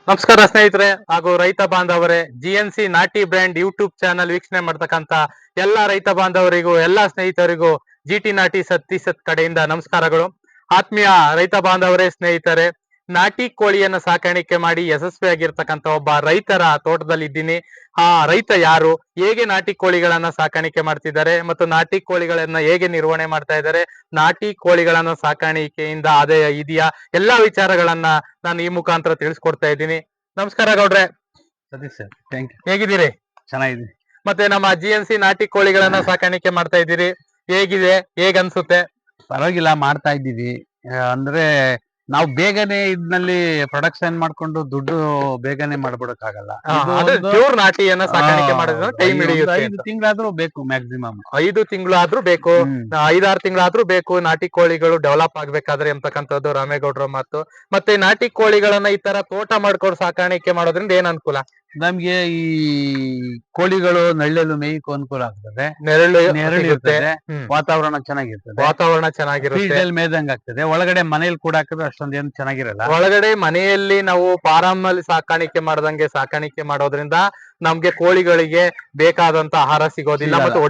ನಮಸ್ಕಾರ ಸ್ನೇಹಿತರೆ ಹಾಗೂ ರೈತ ಬಾಂಧವರೇ. GNC ನಾಟಿ ಬ್ರ್ಯಾಂಡ್ ಯೂಟ್ಯೂಬ್ ಚಾನಲ್ ವೀಕ್ಷಣೆ ಮಾಡ್ತಕ್ಕಂತ ಎಲ್ಲಾ ರೈತ ಬಾಂಧವರಿಗೂ ಎಲ್ಲಾ ಸ್ನೇಹಿತರಿಗೂ GT ನಾಟಿ ಸತ್ ಕಡೆಯಿಂದ ನಮಸ್ಕಾರಗಳು. ಆತ್ಮೀಯ ರೈತ ಬಾಂಧವರೇ, ಸ್ನೇಹಿತರೆ, ನಾಟಿ ಕೋಳಿಯನ್ನ ಸಾಕಾಣಿಕೆ ಮಾಡಿ ಯಶಸ್ವಿಯಾಗಿರ್ತಕ್ಕಂತ ಒಬ್ಬ ರೈತರ ತೋಟದಲ್ಲಿ ಇದ್ದೀನಿ. ಆ ರೈತ ಯಾರು, ಹೇಗೆ ನಾಟಿ ಕೋಳಿಗಳನ್ನ ಸಾಕಾಣಿಕೆ ಮಾಡ್ತಿದ್ದಾರೆ ಮತ್ತು ನಾಟಿ ಕೋಳಿಗಳನ್ನ ಹೇಗೆ ನಿರ್ವಹಣೆ ಮಾಡ್ತಾ ಇದ್ದಾರೆ, ನಾಟಿ ಕೋಳಿಗಳನ್ನ ಸಾಕಾಣಿಕೆಯಿಂದ ಆದಾಯ ಇದೆಯಾ, ಎಲ್ಲಾ ವಿಚಾರಗಳನ್ನ ನಾನು ಈ ಮುಖಾಂತರ ತಿಳಿಸ್ಕೊಡ್ತಾ ಇದ್ದೀನಿ. ನಮಸ್ಕಾರ ಗೌಡ್ರೆ. Satish sir, thank you. ಹೇಗಿದ್ದೀರಿ? ಚೆನ್ನಾಗಿದ್ದೀನಿ. ಮತ್ತೆ ನಮ್ಮ GNC ನಾಟಿ ಕೋಳಿಗಳನ್ನ ಸಾಕಾಣಿಕೆ ಮಾಡ್ತಾ ಇದ್ದೀರಿ, ಹೇಗಿದೆ, ಹೇಗ್ ಅನ್ಸುತ್ತೆ? ಪರವಾಗಿಲ್ಲ, ಮಾಡ್ತಾ ಇದ್ದೀವಿ. ಅಂದ್ರೆ ನಾವು ಬೇಗನೆ ಇದ್ನಲ್ಲಿ ಪ್ರೊಡಕ್ಷನ್ ಮಾಡ್ಕೊಂಡು ದುಡ್ಡು ಬೇಗನೆ ಮಾಡ್ಬಿಡಕ್ಕಾಗಲ್ಲ. ಪ್ಯೂರ್ ನಾಟಿಯನ್ನ ಸಾಕಾಣಿಕೆ ಮಾಡೋದ್ರಿಂದ ಟೈಮ್ ಹಿಡಿಯುತ್ತೆ. 5 ತಿಂಗಳಾದ್ರೂ ಬೇಕು ಮ್ಯಾಕ್ಸಿಮಮ್. 5 ತಿಂಗಳಾದ್ರೂ ಬೇಕು, 5-6 ತಿಂಗಳಾದ್ರೂ ಬೇಕು ನಾಟಿ ಕೋಳಿಗಳು ಡೆವಲಪ್ ಆಗ್ಬೇಕಾದ್ರೆ ಎಂತಕ್ಕಂಥದ್ದು ರಾಮೇಗೌಡರ ಮಾತು. ಮತ್ತೆ ನಾಟಿ ಕೋಳಿಗಳನ್ನ ಈ ತರ ತೋಟ ಮಾಡ್ಕೊಂಡು ಸಾಕಾಣಿಕೆ ಮಾಡೋದ್ರಿಂದ ಏನ್ ಅನುಕೂಲ? ನಮ್ಗೆ ಈ ಕೋಳಿಗಳು ನಳ್ಳೆಲು ಮೇಯ್ಕು ಅನುಕೂಲ ಆಗ್ತದೆ, ನೆರಳು ಇರ್ತದೆ, ವಾತಾವರಣ ಚೆನ್ನಾಗಿರ್ತದೆ, ವಾತಾವರಣ ಚೆನ್ನಾಗಿರುತ್ತೆ, ಮೇದಂಗ್ ಆಗ್ತದೆ. ಒಳಗಡೆ ಮನೇಲಿ ಕೂಡ ಹಾಕಿದ್ರೆ ಅಷ್ಟೊಂದ್ ಏನು ಚೆನ್ನಾಗಿರಲ್ಲ. ಒಳಗಡೆ ಮನೆಯಲ್ಲಿ ನಾವು ಫಾರಂ ಅಲ್ಲಿ ಸಾಕಾಣಿಕೆ ಮಾಡ್ದಂಗೆ ಸಾಕಾಣಿಕೆ ಮಾಡೋದ್ರಿಂದ ನಮ್ಗೆ ಕೋಳಿಗಳಿಗೆ ಬೇಕಾದಂತ ಆಹಾರ ಸಿಗೋದಿಲ್ಲ, ಮತ್ತೆ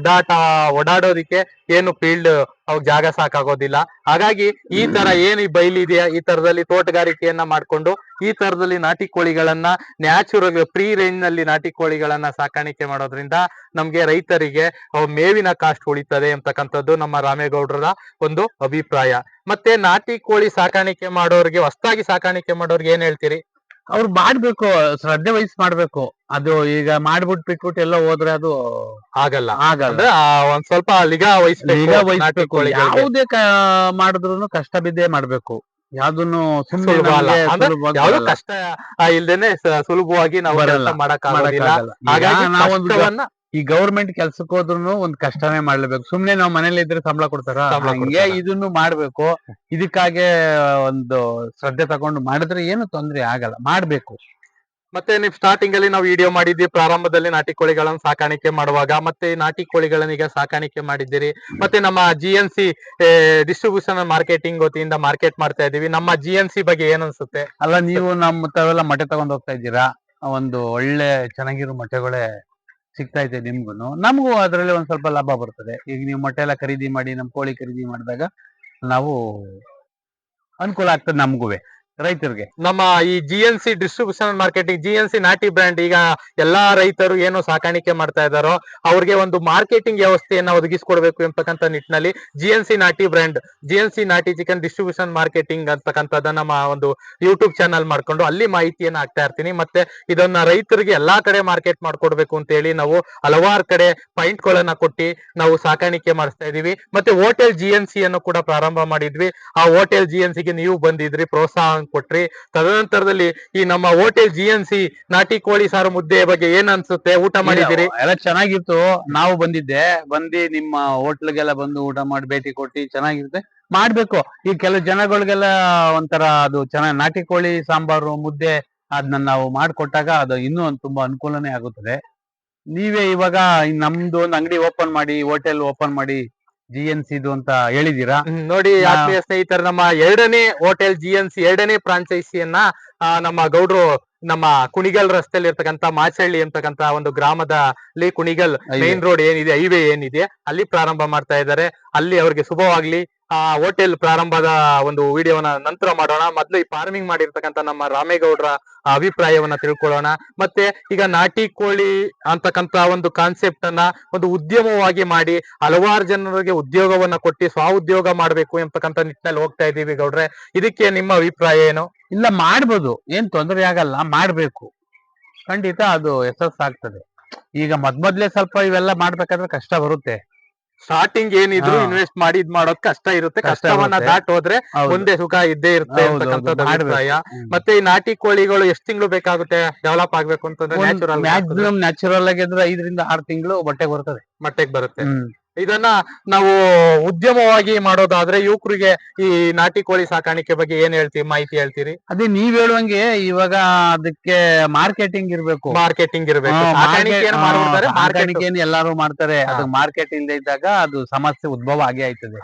ಓಡಾಡೋದಿಕ್ಕೆ ಏನು ಫೀಲ್ಡ್ ಅವಾಗ ಜಾಗ ಸಾಕಾಗೋದಿಲ್ಲ. ಹಾಗಾಗಿ ಈ ತರ ಏನು ಈ ಬಯಲಿದೆಯಾ, ಈ ತರದಲ್ಲಿ ತೋಟಗಾರಿಕೆಯನ್ನ ಮಾಡ್ಕೊಂಡು ಈ ತರದಲ್ಲಿ ನಾಟಿ ಕೋಳಿಗಳನ್ನ ನ್ಯಾಚುರಲ್ ಫ್ರೀ ರೇಂಜ್ ನಲ್ಲಿ ನಾಟಿ ಕೋಳಿಗಳನ್ನ ಸಾಕಾಣಿಕೆ ಮಾಡೋದ್ರಿಂದ ನಮ್ಗೆ ರೈತರಿಗೆ ಮೇವಿನ ಕಾಸ್ಟ್ ಉಳಿತದೆ ಅಂತಕ್ಕಂಥದ್ದು ನಮ್ಮ ರಾಮೇಗೌಡರ ಒಂದು ಅಭಿಪ್ರಾಯ. ಮತ್ತೆ ನಾಟಿ ಕೋಳಿ ಸಾಕಾಣಿಕೆ ಮಾಡೋರಿಗೆ, ಹೊಸದಾಗಿ ಸಾಕಾಣಿಕೆ ಮಾಡೋರ್ಗೆ ಏನ್ ಹೇಳ್ತೀರಿ? ಅವ್ರು ಮಾಡ್ಬೇಕು, ಶ್ರದ್ಧೆ ವಹಿಸಿ ಮಾಡ್ಬೇಕು. ಅದು ಈಗ ಬಿಟ್ಬಿಟ್ಟು ಎಲ್ಲ ಹೋದ್ರೆ ಅದು ಆಗಲ್ಲ. ಒಂದ್ ಸ್ವಲ್ಪ ನಿಗಾ ವಹಿಸ್ಬೇಕು. ಯಾವುದೇ ಮಾಡಿದ್ರು ಕಷ್ಟ ಬಿದ್ದೇ ಮಾಡ್ಬೇಕು. ಯಾವ್ದನ್ನು ಯಾವ್ದು ಕಷ್ಟ ಇಲ್ದೇನೆ ಸುಲಭವಾಗಿ ನಾವು ಮಾಡಕ್ಕಾಗಲ್ಲ. ಈ ಗೌರ್ಮೆಂಟ್ ಕೆಲ್ಸಕ್ಕೆ ಹೋದ್ರು ಒಂದ್ ಕಷ್ಟನೇ ಮಾಡ್ಲೇಬೇಕು. ಸುಮ್ನೆ ನಾವ್ ಮನೇಲಿ ಇದ್ರೆ ಸಂಬಳ ಕೊಡ್ತಾರ? ಇದನ್ನು ಮಾಡ್ಬೇಕು. ಇದಕ್ಕಾಗೆ ಒಂದು ಶ್ರದ್ಧೆ ತಗೊಂಡು ಮಾಡಿದ್ರೆ ಏನು ತೊಂದ್ರೆ ಆಗಲ್ಲ, ಮಾಡ್ಬೇಕು. ಮತ್ತೆ ನೀವು ಸ್ಟಾರ್ಟಿಂಗ್ ಅಲ್ಲಿ ನಾವು ವಿಡಿಯೋ ಮಾಡಿದ್ವಿ, ಪ್ರಾರಂಭದಲ್ಲಿ ನಾಟಿ ಕೋಳಿಗಳನ್ನ ಸಾಕಾಣಿಕೆ ಮಾಡುವಾಗ. ಮತ್ತೆ ನಾಟಿ ಕೋಳಿಗಳನ್ನ ಈಗ ಸಾಕಾಣಿಕೆ ಮಾಡಿದ್ದೀರಿ. ಮತ್ತೆ ನಮ್ಮ GNC ಡಿಸ್ಟ್ರಿಬ್ಯೂಷನ್ ಮಾರ್ಕೆಟಿಂಗ್ ವತಿಯಿಂದ ಮಾರ್ಕೆಟ್ ಮಾಡ್ತಾ ಇದೀವಿ. ನಮ್ಮ GNC ಬಗ್ಗೆ ಏನ್ ಅನ್ಸುತ್ತೆ? ಅಲ್ಲ, ನೀವು ನಮ್ಮ ತಾವೆಲ್ಲ ಮೊಟ್ಟೆ ತಗೊಂಡ್ ಹೋಗ್ತಾ ಇದ್ದೀರಾ, ಒಂದು ಒಳ್ಳೆ ಚೆನ್ನಾಗಿರೋ ಮೊಟ್ಟೆಗಳೇ ಸಿಗ್ತಾ ಇದೆ ನಿಮ್ಗು, ನಮಗೂ ಅದ್ರಲ್ಲಿ ಒಂದ್ ಸ್ವಲ್ಪ ಲಾಭ ಬರ್ತದೆ. ಈಗ ನೀವು ಮೊಟ್ಟೆ ಎಲ್ಲ ಖರೀದಿ ಮಾಡಿ ನಮ್ ಕೋಳಿ ಖರೀದಿ ಮಾಡಿದಾಗ ನಾವು ಅನುಕೂಲ ಆಗ್ತದೆ ನಮ್ಗುವೆ, ರೈತರಿಗೆ. ನಮ್ಮ ಈ GNC ಡಿಸ್ಟ್ರಿಬ್ಯೂಷನ್ ಮಾರ್ಕೆಟಿಂಗ್, GNC ನಾಟಿ ಬ್ರ್ಯಾಂಡ್, ಈಗ ಎಲ್ಲಾ ರೈತರು ಏನು ಸಾಕಾಣಿಕೆ ಮಾಡ್ತಾ ಇದ್ದಾರೋ ಅವ್ರಿಗೆ ಒಂದು ಮಾರ್ಕೆಟಿಂಗ್ ವ್ಯವಸ್ಥೆಯನ್ನ ಒದಗಿಸ್ಕೊಡ್ಬೇಕು ಎಂಬತಕ್ಕಂಥ ನಿಟ್ಟಿನಲ್ಲಿ GNC ನಾಟಿ ಬ್ರ್ಯಾಂಡ್, GNC ನಾಟಿ ಚಿಕನ್ ಡಿಸ್ಟ್ರಿಬ್ಯೂಷನ್ ಮಾರ್ಕೆಟಿಂಗ್ ಅಂತಕ್ಕಂಥದ್ದನ್ನ ನಮ್ಮ ಒಂದು ಯೂಟ್ಯೂಬ್ ಚಾನಲ್ ಮಾಡ್ಕೊಂಡು ಅಲ್ಲಿ ಮಾಹಿತಿಯನ್ನ ಹಾಕ್ತಾ ಇರ್ತೀನಿ. ಮತ್ತೆ ಇದನ್ನ ರೈತರಿಗೆ ಎಲ್ಲಾ ಕಡೆ ಮಾರ್ಕೆಟ್ ಮಾಡ್ಕೊಡ್ಬೇಕು ಅಂತ ಹೇಳಿ ನಾವು ಹಲವಾರು ಕಡೆ ಪಾಯಿಂಟ್ ಗಳನ್ನ ಕೊಟ್ಟಿ ನಾವು ಸಾಕಾಣಿಕೆ ಮಾಡಿಸ್ತಾ ಇದೀವಿ. ಮತ್ತೆ ಹೋಟೆಲ್ GNC ಅನ್ನು ಕೂಡ ಪ್ರಾರಂಭ ಮಾಡಿದ್ವಿ. ಆ ಹೋಟೆಲ್ GNC ಗೆ ನೀವು ಬಂದಿದ್ರಿ, ಪ್ರೋತ್ಸಾಹ ಕೊಟ್ರಿ. ತದನಂತರದಲ್ಲಿ ಈ ನಮ್ಮ ಹೋಟೆಲ್ GNC ನಾಟಿ ಕೋಳಿ ಸಾರು ಮುದ್ದೆ ಬಗ್ಗೆ ಏನ್ ಅನ್ಸುತ್ತೆ? ಊಟ ಮಾಡಿದಿರಿ? ಎಲ್ಲ ಚೆನ್ನಾಗಿತ್ತು. ನಾವು ಬಂದು ನಿಮ್ಮ ಹೋಟ್ಲ್ಗೆಲ್ಲ ಬಂದು ಊಟ ಮಾಡಿ ಭೇಟಿ ಕೊಟ್ಟು ಚೆನ್ನಾಗಿರುತ್ತೆ, ಮಾಡ್ಬೇಕು. ಈ ಕೆಲವು ಜನಗಳಿಗೆಲ್ಲ ಒಂಥರ ಅದು ಚೆನ್ನಾಗಿ ನಾಟಿ ಕೋಳಿ ಸಾಂಬಾರು ಮುದ್ದೆ ಅದನ್ನ ನಾವು ಮಾಡ್ಕೊಟ್ಟಾಗ ಅದು ಇನ್ನೂ ತುಂಬಾ ಅನುಕೂಲನೇ ಆಗುತ್ತದೆ. ನೀವೇ ಇವಾಗ ನಮ್ದು ಒಂದು ಅಂಗಡಿ ಓಪನ್ ಮಾಡಿ, ಹೋಟೆಲ್ ಓಪನ್ ಮಾಡಿ GNC ಅಂತ ಹೇಳಿದೀರಾ ನೋಡಿ. ಆತ್ಮೀಯ ಸ್ನೇಹಿತರೆ, ನಮ್ಮ ಎರಡನೇ ಹೋಟೆಲ್ GNC ಎರಡನೇ ಫ್ರಾಂಚೈಸಿಯನ್ನ ನಮ್ಮ ಗೌಡ್ರು ನಮ್ಮ ಕುಣಿಗಲ್ ರಸ್ತೆಯಲ್ಲಿ ಇರ್ತಕ್ಕಂಥ ಮಾಚಹಳ್ಳಿ ಅಂತಕ್ಕಂಥ ಒಂದು ಗ್ರಾಮದಲ್ಲಿ, ಕುಣಿಗಲ್ ಮೇನ್ ರೋಡ್ ಏನಿದೆ, ಹೈವೇ ಏನಿದೆ, ಅಲ್ಲಿ ಪ್ರಾರಂಭ ಮಾಡ್ತಾ ಇದ್ದಾರೆ. ಅಲ್ಲಿ ಅವ್ರಿಗೆ ಶುಭವಾಗ್ಲಿ. ಆ ಹೋಟೆಲ್ ಪ್ರಾರಂಭದ ಒಂದು ವಿಡಿಯೋನ ನಂತರ ಮಾಡೋಣ. ಮೊದ್ಲು ಈ ಫಾರ್ಮಿಂಗ್ ಮಾಡಿರ್ತಕ್ಕಂಥ ನಮ್ಮ ರಾಮೇಗೌಡರ ಅಭಿಪ್ರಾಯವನ್ನ ತಿಳ್ಕೊಳ್ಳೋಣ. ಮತ್ತೆ ಈಗ ನಾಟಿ ಕೋಳಿ ಅಂತಕ್ಕಂಥ ಒಂದು ಕಾನ್ಸೆಪ್ಟ್ ಅನ್ನ ಒಂದು ಉದ್ಯಮವಾಗಿ ಮಾಡಿ ಹಲವಾರು ಜನರಿಗೆ ಉದ್ಯೋಗವನ್ನ ಕೊಟ್ಟು ಸ್ವಉದ್ಯೋಗ ಮಾಡ್ಬೇಕು ಎಂಬತಕ್ಕಂಥ ನಿಟ್ಟಿನಲ್ಲಿ ಹೋಗ್ತಾ ಇದೀವಿ ಗೌಡ್ರೆ. ಇದಕ್ಕೆ ನಿಮ್ಮ ಅಭಿಪ್ರಾಯ ಏನು? ಇಲ್ಲ, ಮಾಡ್ಬೋದು, ಏನ್ ತೊಂದರೆ ಆಗಲ್ಲ, ಮಾಡ್ಬೇಕು. ಖಂಡಿತ ಅದು ಯಶಸ್ಸಾಗ್ತದೆ. ಈಗ ಮೊದ್ಲೇ ಸ್ವಲ್ಪ ಇವೆಲ್ಲ ಮಾಡ್ಬೇಕಾದ್ರೆ ಕಷ್ಟ ಬರುತ್ತೆ. ಸ್ಟಾರ್ಟಿಂಗ್ ಏನಿದ್ರು ಇನ್ವೆಸ್ಟ್ ಮಾಡಿ ಇದ್ ಮಾಡೋದ್ ಕಷ್ಟ ಇರುತ್ತೆ. ಕಷ್ಟವನ್ನ ದಾಟ್ ಹೋದ್ರೆ ಮುಂದೆ ಸುಖ ಇದ್ದೇ ಇರುತ್ತೆ ಅಂತಕ್ಕಂಥದ್ದು ಅಭಿಪ್ರಾಯ. ಮತ್ತೆ ಈ ನಾಟಿ ಕೋಳಿಗಳು ಎಷ್ಟು ತಿಂಗಳು ಬೇಕಾಗುತ್ತೆ ಡೆವಲಪ್ ಆಗ್ಬೇಕು ಅಂತಂದ್ರೆ? ನ್ಯಾಚುರಲ್ ಆಗಿದ್ರೆ 5 ರಿಂದ 6 ತಿಂಗಳು ಮೊಟ್ಟೆಗೆ ಬರುತ್ತೆ. ಇದನ್ನ ನಾವು ಉದ್ಯಮವಾಗಿ ಮಾಡೋದಾದ್ರೆ ಯುವಕರಿಗೆ ಈ ನಾಟಿ ಕೋಳಿ ಸಾಕಾಣಿಕೆ ಬಗ್ಗೆ ಏನ್ ಹೇಳ್ತೀವಿ, ಮಾಹಿತಿ ಹೇಳ್ತೀರಿ? ಅದೇ ನೀವ್ ಹೇಳುವಂಗೆ ಇವಾಗ ಅದಕ್ಕೆ ಮಾರ್ಕೆಟಿಂಗ್ ಇರ್ಬೇಕು. ಎಲ್ಲಾರು ಮಾಡ್ತಾರೆ, ಅದು ಮಾರ್ಕೆಟ್ ಇಲ್ಲದೆ ಇದ್ದಾಗ ಅದು ಸಮಸ್ಯೆ ಉದ್ಭವ ಆಗೇ ಆಯ್ತದೆ.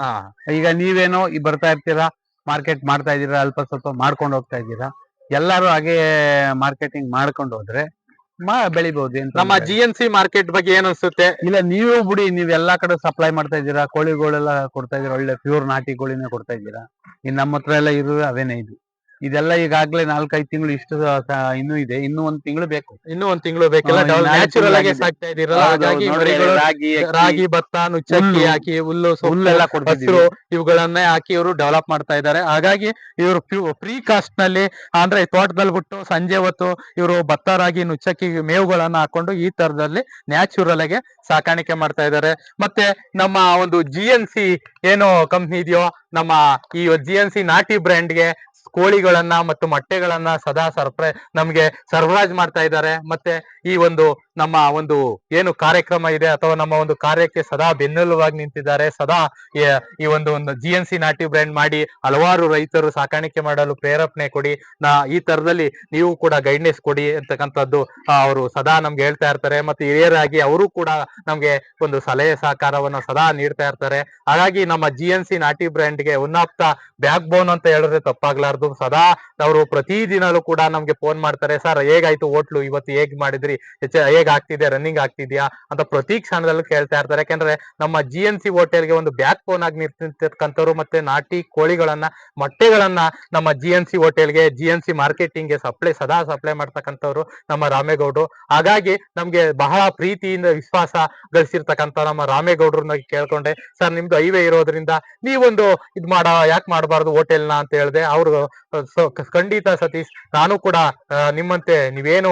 ಈಗ ನೀವೇನೋ ಬರ್ತಾ ಇರ್ತೀರಾ, ಮಾರ್ಕೆಟ್ ಮಾಡ್ತಾ ಇದೀರಾ, ಅಲ್ಪ ಸ್ವಲ್ಪ ಮಾಡ್ಕೊಂಡು ಹೋಗ್ತಾ ಇದ್ದೀರಾ. ಎಲ್ಲಾರು ಹಾಗೆ ಮಾರ್ಕೆಟಿಂಗ್ ಮಾಡ್ಕೊಂಡು ಹೋದ್ರೆ ಬೆಳಿಬಹುದು ಏನ್ ನಮ್ಮ ತೊಂದ್ರೆ ಇಲ್ಲ. GNC ಮಾರ್ಕೆಟ್ ಬಗ್ಗೆ ಏನ್ ಅನ್ಸುತ್ತೆ? ಇಲ್ಲ ನೀವು ಬಿಡಿ, ನೀವ್ ಎಲ್ಲಾ ಕಡೆ ಸಪ್ಲೈ ಮಾಡ್ತಾ ಇದ್ದೀರಾ, ಕೋಳಿಗಳೆಲ್ಲ ಕೊಡ್ತಾ ಇದೀರಾ, ಒಳ್ಳೆ ಪ್ಯೂರ್ ನಾಟಿ ಕೋಳಿನೇ ಕೊಡ್ತಾ ಇದ್ದೀರಾ. ಇನ್ ನಮ್ಮ ಹತ್ರ ಎಲ್ಲ ಇರುವೆ ಅವೇನೇ ಇದು. ಇದೆಲ್ಲ ಈಗಾಗ್ಲೇ 4-5 ತಿಂಗಳು ಇಷ್ಟು ಇನ್ನೂ ಇದೆ, ಇನ್ನೂ 1 ತಿಂಗಳು ಬೇಕು. ಇನ್ನೂ 1 ತಿಂಗಳು ಬೇಕೆಲ್ಲ ಈ 4 ನ್ಯಾಚುರಲ್ ಆಗಿ ತಿಂಗಳಾಗಿದೆ. ಸಾಕ್ತಾ ಇದೀರಲ್ಲ, ಹೌದೌದು, ಹಾಗಾಗಿ ನೋಡ್ರಿ ಮರಿಗಳು ರಾಗಿ, ಅಕ್ಕಿ, ರಾಗಿ, ಭತ್ತ, ನುಚ್ಚಕ್ಕಿ ಹುಲ್ಲು ಹಾಕಿ ಹುಲ್ಲು, ಸೊಪ್ಪು, ಹುಲ್ಲೆಲ್ಲ ಕೊಡ್ತಿದೀವಿ. ಹಸಿರು ಇವುಗಳನ್ನೇ ಹಾಕಿ ಇವರು ಡೆವಲಪ್ ಮಾಡ್ತಾ ಇದ್ದಾರೆ. ಹಾಗಾಗಿ ಇವರು ಫ್ರೀ ಕಾಸ್ಟ್ ನಲ್ಲಿ, ಅಂದ್ರೆ ತೋಟದಲ್ಲಿ ಬಿಟ್ಟು ಸಂಜೆ ಹೊತ್ತು ಇವರು ಭತ್ತ, ರಾಗಿ, ನುಚ್ಚಕ್ಕಿ ಮೇವುಗಳನ್ನ ಹಾಕೊಂಡು ಈ ತರದಲ್ಲಿ ನ್ಯಾಚುರಲ್ ಆಗಿ ಸಾಕಾಣಿಕೆ ಮಾಡ್ತಾ ಇದ್ದಾರೆ. ಮತ್ತೆ ನಮ್ಮ ಒಂದು GNC ಏನು ಕಂಪ್ನಿ ಇದೆಯೋ, ನಮ್ಮ ಈ GNC ನಾಟಿ ಬ್ರ್ಯಾಂಡ್ಗೆ ಕೋಳಿಗಳನ್ನ ಮತ್ತು ಮೊಟ್ಟೆಗಳನ್ನ ಸದಾ ನಮ್ಗೆ ಸರಬರಾಜು ಮಾಡ್ತಾ ಇದ್ದಾರೆ. ಮತ್ತೆ ಈ ಒಂದು ನಮ್ಮ ಒಂದು ಏನು ಕಾರ್ಯಕ್ರಮ ಇದೆ ಅಥವಾ ನಮ್ಮ ಒಂದು ಕಾರ್ಯಕ್ಕೆ ಸದಾ ಬೆನ್ನೆಲುಬಾಗಿ ನಿಂತಿದ್ದಾರೆ. ಸದಾ ಈ ಒಂದು GNC ನಾಟಿ ಬ್ರ್ಯಾಂಡ್ ಮಾಡಿ ಹಲವಾರು ರೈತರು ಸಾಕಾಣಿಕೆ ಮಾಡಲು ಪ್ರೇರೇಪಣೆ ಕೊಡಿ, ಈ ತರದಲ್ಲಿ ನೀವು ಕೂಡ ಗೈಡ್ನೆಸ್ ಕೊಡಿ ಅಂತಕ್ಕಂಥದ್ದು ಅವರು ಸದಾ ನಮ್ಗೆ ಹೇಳ್ತಾ ಇರ್ತಾರೆ. ಮತ್ತೆ ಹಿರಿಯರಾಗಿ ಅವರು ಕೂಡ ನಮ್ಗೆ ಒಂದು ಸಲಹೆ ಸಹಕಾರವನ್ನು ಸದಾ ನೀಡ್ತಾ ಇರ್ತಾರೆ. ಹಾಗಾಗಿ ನಮ್ಮ GNC ನಾಟಿ ಬ್ರ್ಯಾಂಡ್ಗೆ one of the backbone ಅಂತ ಹೇಳಿದ್ರೆ ತಪ್ಪಾಗ್ಲಾರ್ದು. ಸದಾ ಅವರು ಪ್ರತಿದಿನಲೂ ಕೂಡ ನಮ್ಗೆ ಫೋನ್ ಮಾಡ್ತಾರೆ, ಸರ್ ಹೇಗಾಯ್ತು ಹೋಟ್ಲು, ಇವತ್ತು ಹೇಗ್ ಮಾಡಿದ್ರಿ, ಹೇಗ್ ಆಗ್ತಿದೆ, ರನ್ನಿಂಗ್ ಆಗ್ತಿದ್ಯಾ ಅಂತ ಪ್ರತಿ ಕ್ಷಣದಲ್ಲೂ ಕೇಳ್ತಾ ಇರ್ತಾರೆ. ಯಾಕಂದ್ರೆ ನಮ್ಮ GNC ಹೋಟೆಲ್ಗೆ ಒಂದು ಬ್ಯಾಕ್ ಬೋನ್ ಆಗಿ ನಿಂತಿರ್ತಕ್ಕಂಥವ್ರು, ಮತ್ತೆ ನಾಟಿ ಕೋಳಿಗಳನ್ನ, ಮೊಟ್ಟೆಗಳನ್ನ ನಮ್ಮ GNC ಹೋಟೆಲ್ಗೆ, GNC ಮಾರ್ಕೆಟಿಂಗ್ ಗೆ ಸದಾ ಸಪ್ಲೈ ಮಾಡ್ತಕ್ಕಂಥವ್ರು ನಮ್ಮ ರಾಮೇಗೌಡರು. ಹಾಗಾಗಿ ನಮ್ಗೆ ಬಹಳ ಪ್ರೀತಿಯಿಂದ ವಿಶ್ವಾಸ ಗಳಿಸಿರ್ತಕ್ಕಂಥ ನಮ್ಮ ರಾಮೇಗೌಡ್ರನ್ನ ಕೇಳ್ಕೊಂಡೆ, ಸರ್ ನಿಮ್ದು ಹೈವೇ ಇರೋದ್ರಿಂದ ನೀವೊಂದು ಯಾಕೆ ಮಾಡಬಾರ್ದು ಹೋಟೆಲ್ನ ಅಂತ ಹೇಳಿದೆ. ಅವರು ಖಂಡಿತ ಸತೀಶ್, ನಾನು ಕೂಡ ನಿಮ್ಮಂತೆ ನೀವೇನು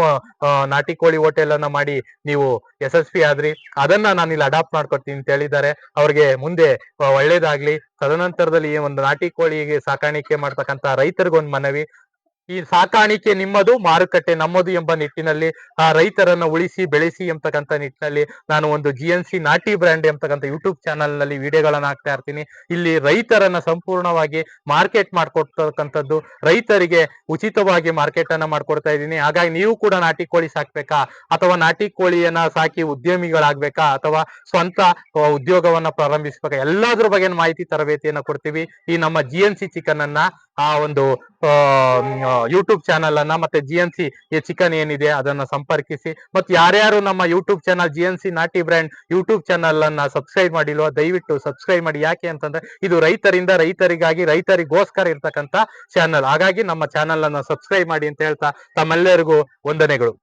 ನಾಟಿ ಕೋಳಿ ಹೋಟೆಲ್ ಅನ್ನ ಮಾಡಿ ನೀವು ಯಶಸ್ವಿ ಆದ್ರಿ, ಅದನ್ನ ನಾನು ಇಲ್ಲಿ ಅಡಾಪ್ಟ್ ಮಾಡ್ಕೊತೀನಿ ಅಂತ ಹೇಳಿದ್ದಾರೆ. ಅವ್ರಿಗೆ ಮುಂದೆ ಒಳ್ಳೇದಾಗ್ಲಿ. ತದನಂತರದಲ್ಲಿ ಈ ಒಂದು ನಾಟಿ ಕೋಳಿಗೆ ಸಾಕಾಣಿಕೆ ಮಾಡ್ತಕ್ಕಂತ ರೈತರಿಗೊಂದು ಮನವಿ, ಈ ಸಾಕಾಣಿಕೆ ನಿಮ್ಮದು, ಮಾರುಕಟ್ಟೆ ನಮ್ಮದು ಎಂಬ ನಿಟ್ಟಿನಲ್ಲಿ ಆ ರೈತರನ್ನ ಉಳಿಸಿ ಬೆಳೆಸಿ ಎಂಬತಕ್ಕಂಥ ನಿಟ್ಟಿನಲ್ಲಿ ನಾನು ಒಂದು GNC ನಾಟಿ ಬ್ರ್ಯಾಂಡ್ ಎಂಬತಕ್ಕಂಥ ಯೂಟ್ಯೂಬ್ ಚಾನಲ್ ನಲ್ಲಿ ವಿಡಿಯೋಗಳನ್ನ ಹಾಕ್ತಾ ಇರ್ತೀನಿ. ಇಲ್ಲಿ ರೈತರನ್ನ ಸಂಪೂರ್ಣವಾಗಿ ಮಾರ್ಕೆಟ್ ಮಾಡ್ಕೊಡ್ತಕ್ಕಂಥದ್ದು, ರೈತರಿಗೆ ಉಚಿತವಾಗಿ ಮಾರ್ಕೆಟ್ ಅನ್ನ ಮಾಡ್ಕೊಡ್ತಾ ಇದ್ದೀನಿ. ಹಾಗಾಗಿ ನೀವು ಕೂಡ ನಾಟಿ ಕೋಳಿ ಸಾಕ್ಬೇಕಾ, ಅಥವಾ ನಾಟಿ ಕೋಳಿಯನ್ನ ಸಾಕಿ ಉದ್ಯಮಿಗಳಾಗ್ಬೇಕಾ, ಅಥವಾ ಸ್ವಂತ ಉದ್ಯೋಗವನ್ನ ಪ್ರಾರಂಭಿಸ್ಬೇಕಾ, ಎಲ್ಲದ್ರ ಬಗ್ಗೆ ಮಾಹಿತಿ ತರಬೇತಿಯನ್ನ ಕೊಡ್ತೀವಿ. ಈ ನಮ್ಮ GNC ಚಿಕನ್ ಅನ್ನ ಆ ಒಂದು ಯೂಟ್ಯೂಬ್ ಚಾನಲ್ ಅನ್ನ, ಮತ್ತೆ GNC ಚಿಕನ್ ಏನಿದೆ ಅದನ್ನ ಸಂಪರ್ಕಿಸಿ. ಮತ್ತೆ ಯಾರ್ಯಾರು ನಮ್ಮ ಯೂಟ್ಯೂಬ್ ಚಾನಲ್ GNC ನಾಟಿ ಬ್ರ್ಯಾಂಡ್ ಯೂಟ್ಯೂಬ್ ಚಾನಲ್ ಅನ್ನ ಸಬ್ಸ್ಕ್ರೈಬ್ ಮಾಡಿಲ್ವೋ ದಯವಿಟ್ಟು ಸಬ್ಸ್ಕ್ರೈಬ್ ಮಾಡಿ. ಯಾಕೆ ಅಂತಂದ್ರೆ ಇದು ರೈತರಿಂದ ರೈತರಿಗಾಗಿ, ರೈತರಿಗೋಸ್ಕರ ಇರ್ತಕ್ಕಂಥ ಚಾನಲ್. ಹಾಗಾಗಿ ನಮ್ಮ ಚಾನಲ್ ಅನ್ನ ಸಬ್ಸ್ಕ್ರೈಬ್ ಮಾಡಿ ಅಂತ ಹೇಳ್ತಾ ತಮ್ಮೆಲ್ಲರಿಗೂ ವಂದನೆಗಳು.